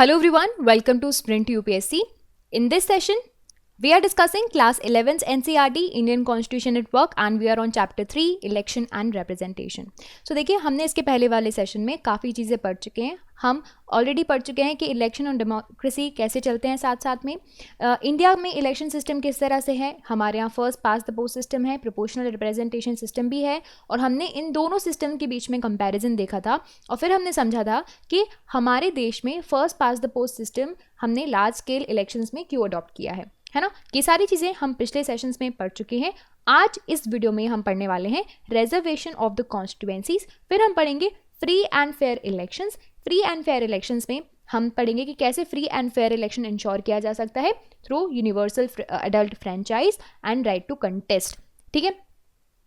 Hello everyone, welcome to Sprint UPSC. In this session, we are discussing class 11's NCERT Indian Constitution at Work and we are on chapter 3 Election and Representation. So देखिए हमने इसके पहले वाले session में काफ़ी चीज़ें पढ़ चुके हैं. हम ऑलरेडी पढ़ चुके हैं कि इलेक्शन और डेमोक्रेसी कैसे चलते हैं साथ साथ में. इंडिया में इलेक्शन सिस्टम किस तरह से है. हमारे यहाँ first pass the post system है, प्रोपोर्शनल रिप्रेजेंटेशन सिस्टम भी है और हमने इन दोनों सिस्टम के बीच में कंपैरिजन देखा था और फिर हमने समझा था कि हमारे देश में first pass the post system हमने लार्ज स्केल इलेक्शंस में क्यों अडॉप्ट किया है ना. ये सारी चीज़ें हम पिछले सेशंस में पढ़ चुके हैं. आज इस वीडियो में हम पढ़ने वाले हैं रिजर्वेशन ऑफ द कॉन्स्टिट्यूएंसीज. फिर हम पढ़ेंगे free and fair elections. Free and fair elections में हम पढ़ेंगे कि कैसे free and fair election ensure किया जा सकता है through universal adult franchise and right to contest. ठीक है,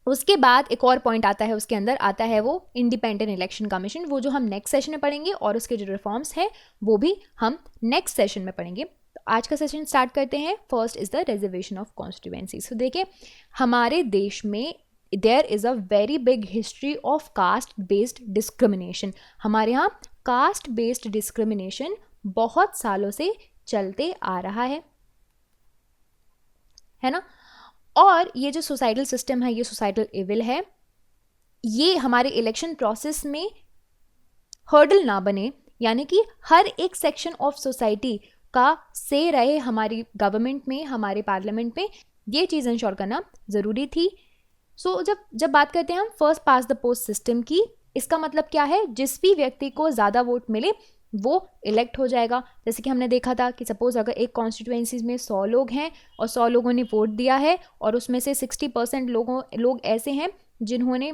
उसके बाद एक और पॉइंट आता है, उसके अंदर आता है वो इंडिपेंडेंट इलेक्शन कमीशन, वो जो हम नेक्स्ट सेशन में पढ़ेंगे और उसके जो रिफॉर्म्स हैं वो भी हम नेक्स्ट सेशन में पढ़ेंगे. तो आज का सेशन स्टार्ट करते हैं. First is the reservation of constituencies. तो देखिए हमारे देश में there is a very big history of caste based discrimination. हमारे यहाँ कास्ट बेस्ड डिस्क्रिमिनेशन बहुत सालों से चलते आ रहा है ना. और ये जो सोसाइटल सिस्टम है, ये सोसाइटल इविल है. ये हमारे इलेक्शन प्रोसेस में हर्डल ना बने, यानी कि हर एक सेक्शन ऑफ सोसाइटी का से रहे हमारी गवर्नमेंट में, हमारे पार्लियामेंट में. ये चीज़ इंश्योर करना ज़रूरी थी. सो जब बात करते हैं हम first pass the post system की, इसका मतलब क्या है, जिस भी व्यक्ति को ज़्यादा वोट मिले वो इलेक्ट हो जाएगा. जैसे कि हमने देखा था कि सपोज अगर एक कॉन्स्टिट्यूएंसीज में 100 लोग हैं और 100 लोगों ने वोट दिया है और उसमें से 60% लोग ऐसे हैं जिन्होंने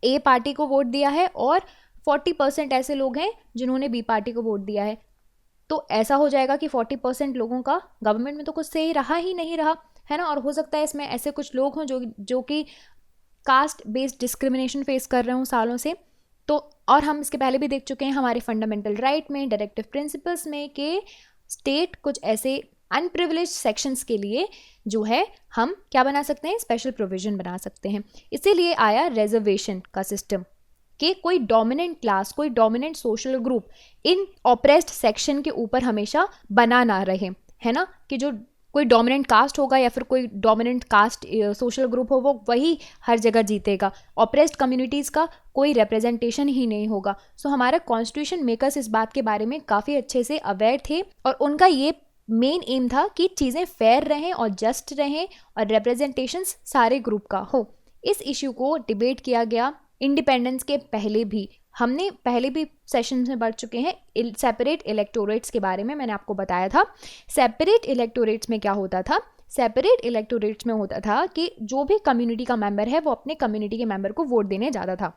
ए पार्टी को वोट दिया है और 40% ऐसे लोग हैं जिन्होंने बी पार्टी को वोट दिया है. तो ऐसा हो जाएगा कि 40% लोगों का गवर्नमेंट में तो कुछ से रहा ही नहीं रहा है ना. और हो सकता है इसमें ऐसे कुछ लोग हों जो कि कास्ट बेस्ड डिस्क्रिमिनेशन फेस कर रहे हों सालों से. तो और हम इसके पहले भी देख चुके हैं हमारे फंडामेंटल राइट में, डायरेक्टिव प्रिंसिपल्स में, कि स्टेट कुछ ऐसे अनप्रिविलेज सेक्शंस के लिए जो है हम क्या बना सकते हैं, स्पेशल प्रोविजन बना सकते हैं. इसीलिए आया रिजर्वेशन का सिस्टम कि कोई डोमिनेंट क्लास, कोई dominant social group in oppressed section के ऊपर हमेशा बना ना रहे, है ना. कि जो कोई डोमिनेंट कास्ट होगा या फिर कोई डोमिनेंट कास्ट सोशल ग्रुप हो, वो वही हर जगह जीतेगा. ऑप्रेस्ड कम्युनिटीज़ का कोई रिप्रेजेंटेशन ही नहीं होगा. सो हमारा कॉन्स्टिट्यूशन मेकर्स इस बात के बारे में काफ़ी अच्छे से अवेयर थे और उनका ये मेन एम था कि चीज़ें फेयर रहें और जस्ट रहें और रिप्रेजेंटेशंस सारे ग्रुप का हो. इस इशू को डिबेट किया गया इंडिपेंडेंस के पहले भी. हमने पहले भी सेशंस में पढ़ चुके हैं सेपरेट इलेक्टोरेट्स के बारे में. मैंने आपको बताया था सेपरेट इलेक्टोरेट्स में क्या होता था. सेपरेट इलेक्टोरेट्स में होता था कि जो भी कम्युनिटी का मेंबर है वो अपने कम्युनिटी के मेंबर को वोट देने जाता था.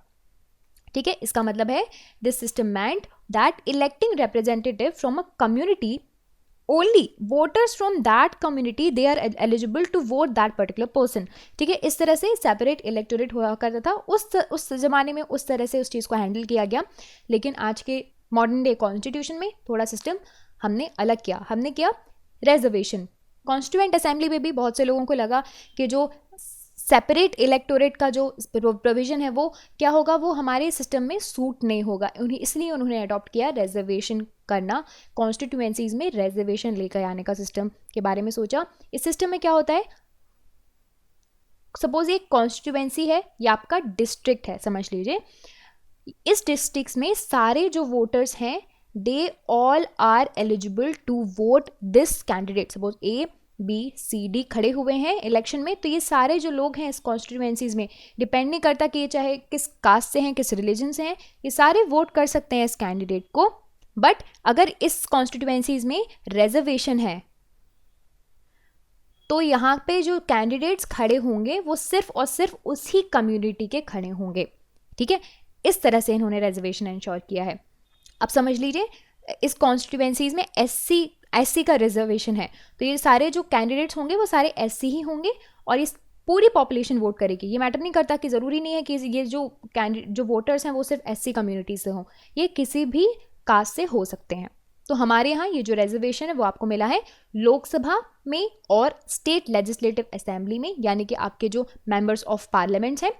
ठीक है, इसका मतलब है this system meant that electing representative from a community, only voters from that community they are eligible to vote that particular person. ठीक है, इस तरह से सेपरेट इलेक्टोरेट हुआ करता था. उस ज़माने में उस तरह से उस चीज़ को हैंडल किया गया. लेकिन आज के मॉडर्न डे कॉन्स्टिट्यूशन में थोड़ा सिस्टम हमने अलग किया. हमने किया रिजर्वेशन. कॉन्स्टिट्यूएंट असेंबली में भी बहुत से लोगों को लगा कि जो सेपरेट इलेक्टोरेट का जो प्रोविज़न है वो क्या होगा, वो हमारे सिस्टम में सूट नहीं होगा. इसलिए उन्होंने अडॉप्ट किया रिजर्वेशन करना. कॉन्स्टिट्यूएंसीज में रिजर्वेशन लेकर आने का सिस्टम के बारे में सोचा. इस सिस्टम में क्या होता है, सपोज एक कॉन्स्टिट्यूएंसी है या आपका डिस्ट्रिक्ट है, समझ लीजिए. इस डिस्ट्रिक्ट में सारे जो वोटर्स हैं they all are eligible to vote this candidate. Suppose A B C D खड़े हुए हैं इलेक्शन में, तो ये सारे जो लोग हैं इस कॉन्स्टिट्यूएंसीज में, डिपेंड नहीं करता कि ये चाहे किस कास्ट से हैं, किस रिलीजन से हैं, ये सारे वोट कर सकते हैं इस कैंडिडेट को. बट अगर इस कॉन्स्टिट्यूएंसीज में रिजर्वेशन है तो यहाँ पे जो कैंडिडेट्स खड़े होंगे वो सिर्फ और सिर्फ उसी कम्युनिटी के खड़े होंगे. ठीक है, इस तरह से इन्होंने रिजर्वेशन इंश्योर किया है. अब समझ लीजिए इस कॉन्स्टिट्यूएंसीज में एससी का रिजर्वेशन है, तो ये सारे जो कैंडिडेट्स होंगे वो सारे एससी ही होंगे और इस पूरी पॉपुलेशन वोट करेगी. ये मैटर नहीं करता कि ज़रूरी नहीं है कि ये जो वोटर्स हैं वो सिर्फ एससी कम्युनिटी से हों, ये किसी भी कास्ट से हो सकते हैं. तो हमारे यहाँ ये जो रिजर्वेशन है वो आपको मिला है लोकसभा में और स्टेट लेजिस्लेटिव असेंबली में, यानी कि आपके जो मेंबर्स ऑफ पार्लियामेंट्स हैं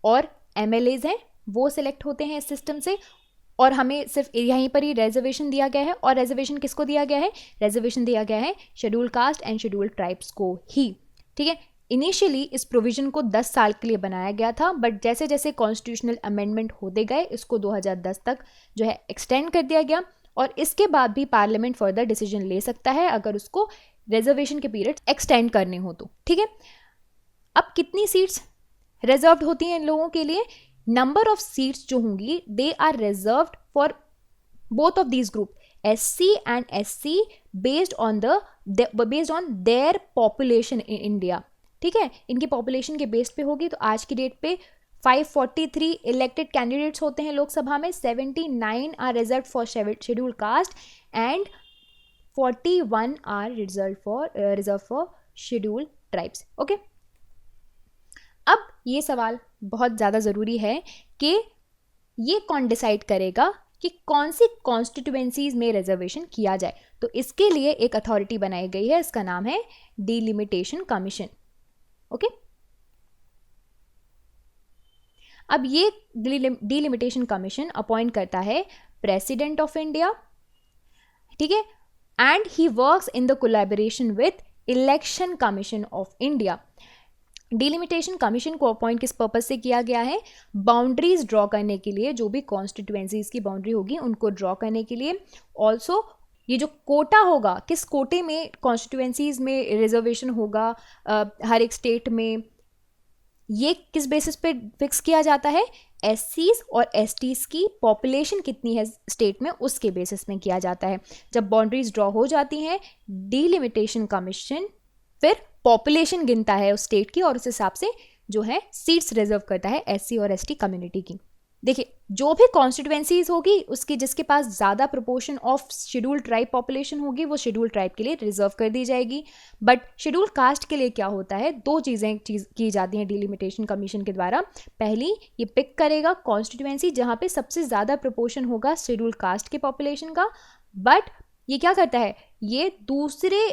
और एमएलएज हैं वो सिलेक्ट होते हैं इस सिस्टम से. और हमें सिर्फ यहीं पर ही रिजर्वेशन दिया गया है। और रिजर्वेशन किसको दिया गया है? रिजर्वेशन दिया गया है schedule caste and schedule tribes को ही, ठीक है। इनिशियली इस प्रोविजन को 10 साल के लिए बनाया गया था, बट जैसे जैसे कॉन्स्टिट्यूशनल अमेंडमेंट होते गए इसको 2010 तक जो है एक्सटेंड कर दिया गया, और इसके बाद भी पार्लियामेंट फर्दर डिसीजन ले सकता है अगर उसको रिजर्वेशन के पीरियड एक्सटेंड करने हो तो, ठीक है। अब कितनी सीट्स रिजर्व्ड होती हैं इन लोगों के लिए? नंबर ऑफ सीट्स जो होंगी they are reserved for both of these group, SC and SC, based on their population in India, ठीक है। इनकी पॉपुलेशन के बेस पे होगी। तो आज की डेट पे 543 इलेक्टेड कैंडिडेट्स होते हैं लोकसभा में, 79 are reserved for schedule caste and 41 are reserved for schedule tribes, okay. अब ये सवाल बहुत ज़्यादा ज़रूरी है कि ये कौन डिसाइड करेगा कि कौन सी कॉन्स्टिट्यूएंसीज में रिजर्वेशन किया जाए। तो इसके लिए एक अथॉरिटी बनाई गई है, इसका नाम है डिलिमिटेशन कमीशन, ओके। अब ये डिलिमिटेशन कमीशन अपॉइंट करता है प्रेसिडेंट ऑफ इंडिया, ठीक है, and he works in the collaboration with election commission of India. Delimitation commission को अपॉइंट किस पर्पज से किया गया है? बाउंड्रीज ड्रॉ करने के लिए, जो भी कॉन्स्टिट्यूएंसीज की बाउंड्री होगी उनको ड्रॉ करने के लिए। ऑल्सो ये जो कोटा होगा, किस कोटे में कॉन्स्टिट्यूएंसीज में रिजर्वेशन होगा हर एक स्टेट में, ये किस बेसिस पे फिक्स किया जाता है? SCs और STs की पॉपुलेशन कितनी है स्टेट में उसके बेसिस में किया जाता है। जब बाउंड्रीज ड्रॉ हो जाती हैं, डिलिमिटेशन कमीशन फिर पॉपुलेशन गिनता है उस स्टेट की और उस हिसाब से जो है सीट्स रिजर्व करता है SC और ST कम्युनिटी की। देखिए, जो भी कॉन्स्टिट्यूएंसीज होगी उसकी जिसके पास ज़्यादा proportion of schedule tribe population होगी वो शेड्यूल ट्राइब के लिए रिजर्व कर दी जाएगी। बट शेड्यूल कास्ट के लिए क्या होता है? दो चीज़ें की जाती हैं डिलिमिटेशन कमीशन के द्वारा। पहली, ये पिक करेगा कॉन्स्टिट्यूएंसी जहाँ पे सबसे ज़्यादा प्रोपोर्शन होगा शेड्यूल कास्ट के पॉपुलेशन का, बट ये क्या करता है? ये दूसरे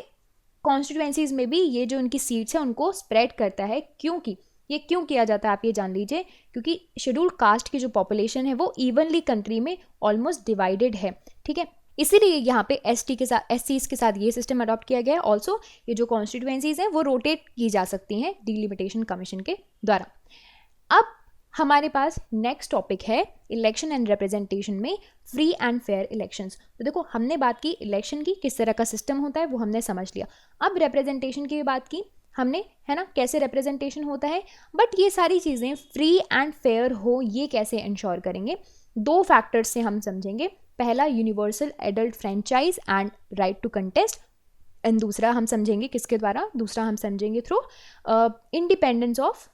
कॉन्स्टिट्यूएंसीज में भी ये जो उनकी सीट्स हैं उनको स्प्रेड करता है। क्योंकि ये क्यों किया जाता है आप ये जान लीजिए, क्योंकि शेड्यूल कास्ट की जो पॉपुलेशन है वो इवनली कंट्री में ऑलमोस्ट डिवाइडेड है, ठीक है। इसीलिए यहाँ पे ST के साथ SCs के साथ ये सिस्टम अडॉप्ट किया गया है। ऑल्सो ये जो कॉन्स्टिट्यूएंसीज हैं वो रोटेट की जा सकती हैं डिलिमिटेशन कमीशन के द्वारा। अब हमारे पास नेक्स्ट टॉपिक है इलेक्शन एंड रिप्रेजेंटेशन में फ्री एंड फेयर इलेक्शंस। तो देखो, हमने बात की इलेक्शन की, किस तरह का सिस्टम होता है वो हमने समझ लिया। अब रिप्रेजेंटेशन की बात की हमने, है ना, कैसे रिप्रेजेंटेशन होता है। बट ये सारी चीज़ें फ्री एंड फेयर हो ये कैसे इंश्योर करेंगे? दो फैक्टर्स से हम समझेंगे। पहला, universal adult franchise and right to contest, and दूसरा हम समझेंगे किसके द्वारा? दूसरा हम समझेंगे through independence of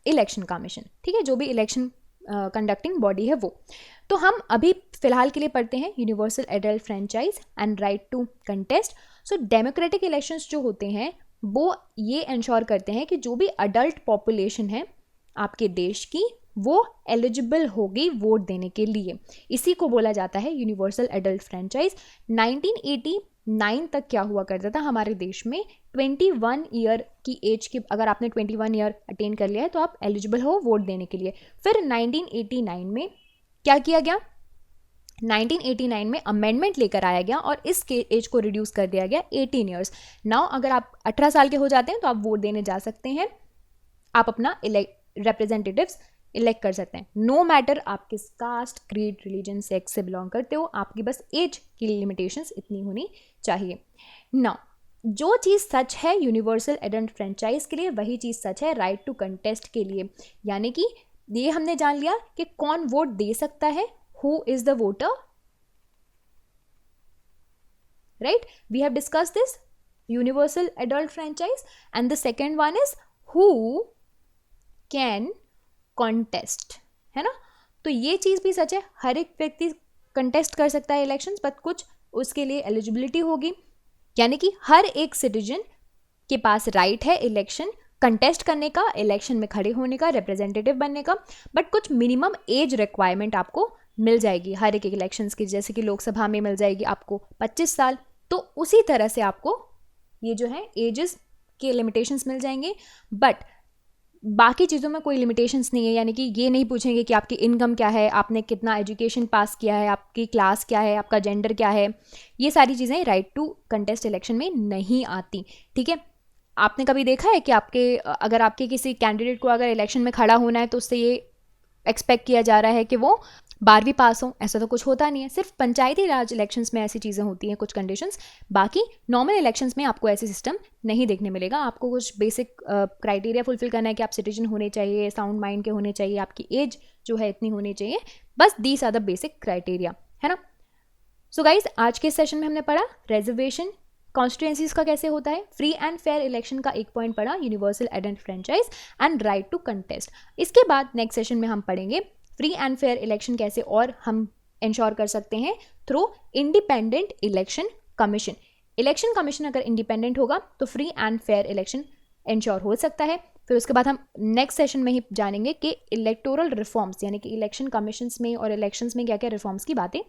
election commission, ठीक है, जो भी इलेक्शन कंडक्टिंग बॉडी है वो। तो हम अभी फिलहाल के लिए पढ़ते हैं universal adult franchise and right to contest. So democratic elections जो होते हैं वो ये इंश्योर करते हैं कि जो भी अडल्ट पॉपुलेशन है आपके देश की वो एलिजिबल होगी वोट देने के लिए। इसी को बोला जाता है यूनिवर्सल एडल्ट फ्रेंचाइज। 1989 तक क्या हुआ करता था हमारे देश में? 21 ईयर की एज की, अगर आपने 21 ईयर अटेन कर लिया है तो आप एलिजिबल हो वोट देने के लिए। फिर 1989 में क्या किया गया? 1989 में अमेंडमेंट लेकर आया गया और इसके एज को रिड्यूस कर दिया गया 18 ईयर्स। नाउ अगर आप 18 साल के हो जाते हैं तो आप वोट देने जा सकते हैं, आप अपना रिप्रेजेंटेटिव्स इलेक्ट कर सकते हैं। नो मैटर आप किस कास्ट, क्रीड, रिलीजन, सेक्स से बिलोंग करते हो, आपकी बस एज की लिमिटेशंस इतनी होनी चाहिए। नाउ जो चीज़ सच है यूनिवर्सल एडल्ट फ्रेंचाइज के लिए वही चीज़ सच है राइट टू कंटेस्ट के लिए। यानी कि ये हमने जान लिया कि कौन वोट दे सकता है, who is the voter, right? We have discuss this universal adult franchise and the second one is who can contest, है ना। तो ये चीज़ भी सच है, हर एक व्यक्ति कंटेस्ट कर सकता है इलेक्शंस, बट कुछ उसके लिए एलिजिबिलिटी होगी। यानी कि हर एक सिटीजन के पास राइट है इलेक्शन कंटेस्ट करने का, इलेक्शन में खड़े होने का, रिप्रेजेंटेटिव बनने का, बट कुछ मिनिमम एज रिक्वायरमेंट आपको मिल जाएगी हर एक इलेक्शंस की। जैसे कि लोकसभा में मिल जाएगी आपको 25 साल, तो उसी तरह से आपको ये जो है एजेस के लिमिटेशंस मिल जाएंगे। बट बाकी चीज़ों में कोई लिमिटेशंस नहीं है, यानी कि ये नहीं पूछेंगे कि आपकी इनकम क्या है, आपने कितना एजुकेशन पास किया है, आपकी क्लास क्या है, आपका जेंडर क्या है, ये सारी चीज़ें राइट टू कंटेस्ट इलेक्शन में नहीं आती, ठीक है। आपने कभी देखा है कि अगर आपके किसी कैंडिडेट को अगर इलेक्शन में खड़ा होना है तो उससे ये एक्सपेक्ट किया जा रहा है कि वो 12वीं पास हो? ऐसा तो कुछ होता नहीं है। सिर्फ पंचायती राज इलेक्शंस में ऐसी चीज़ें होती हैं, कुछ कंडीशंस। बाकी नॉर्मल इलेक्शंस में आपको ऐसे सिस्टम नहीं देखने मिलेगा। आपको कुछ बेसिक क्राइटेरिया फुलफिल करना है कि आप सिटीजन होने चाहिए, साउंड माइंड के होने चाहिए, आपकी एज जो है इतनी होनी चाहिए, बस these are the basic criteria, है ना। सो गाइज, आज के सेशन में हमने पढ़ा रिजर्वेशन कॉन्स्टिट्यूएंसीज का कैसे होता है, फ्री एंड फेयर इलेक्शन का एक पॉइंट पढ़ा, universal adult franchise and right to contest. इसके बाद नेक्स्ट सेशन में हम पढ़ेंगे फ्री एंड फेयर इलेक्शन कैसे और हम इंश्योर कर सकते हैं through independent election commission. Election commission अगर इंडिपेंडेंट होगा तो free and fair election ensure हो सकता है। फिर उसके बाद हम नेक्स्ट सेशन में ही जानेंगे कि इलेक्टोरल रिफॉर्म्स यानी कि इलेक्शन कमीशंस में और इलेक्शंस में क्या क्या रिफॉर्म्स की बातें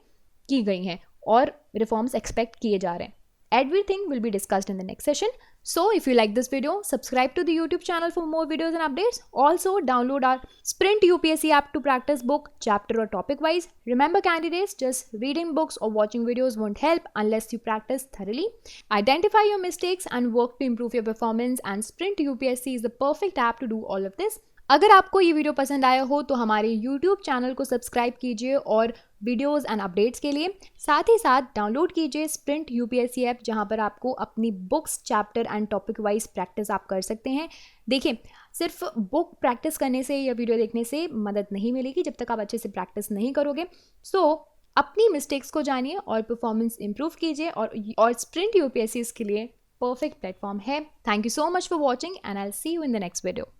की गई हैं और रिफॉर्म्स एक्सपेक्ट किए जा रहे हैं। Everything will be discussed in the next session. So if you like this video, subscribe to the YouTube channel for more videos and updates. Also download our Sprint UPSC app to practice book, chapter or topic wise. Remember candidates, just reading books or watching videos won't help unless you practice thoroughly. Identify your mistakes and work to improve your performance, and Sprint UPSC is the perfect app to do all of this. अगर आपको ये video पसंद आया हो तो हमारे YouTube channel को subscribe कीजिए और वीडियोस एंड अपडेट्स के लिए साथ ही साथ डाउनलोड कीजिए स्प्रिंट यूपीएससी ऐप, जहां पर आपको अपनी books, chapter and topic wise practice आप कर सकते हैं। देखिए, सिर्फ बुक प्रैक्टिस करने से या वीडियो देखने से मदद नहीं मिलेगी जब तक आप अच्छे से प्रैक्टिस नहीं करोगे। सो अपनी मिस्टेक्स को जानिए और परफॉर्मेंस इंप्रूव कीजिए, और स्प्रिंट यूपीएससी इसके लिए परफेक्ट प्लेटफॉर्म है। Thank you so much for watching and I will see you in the next video.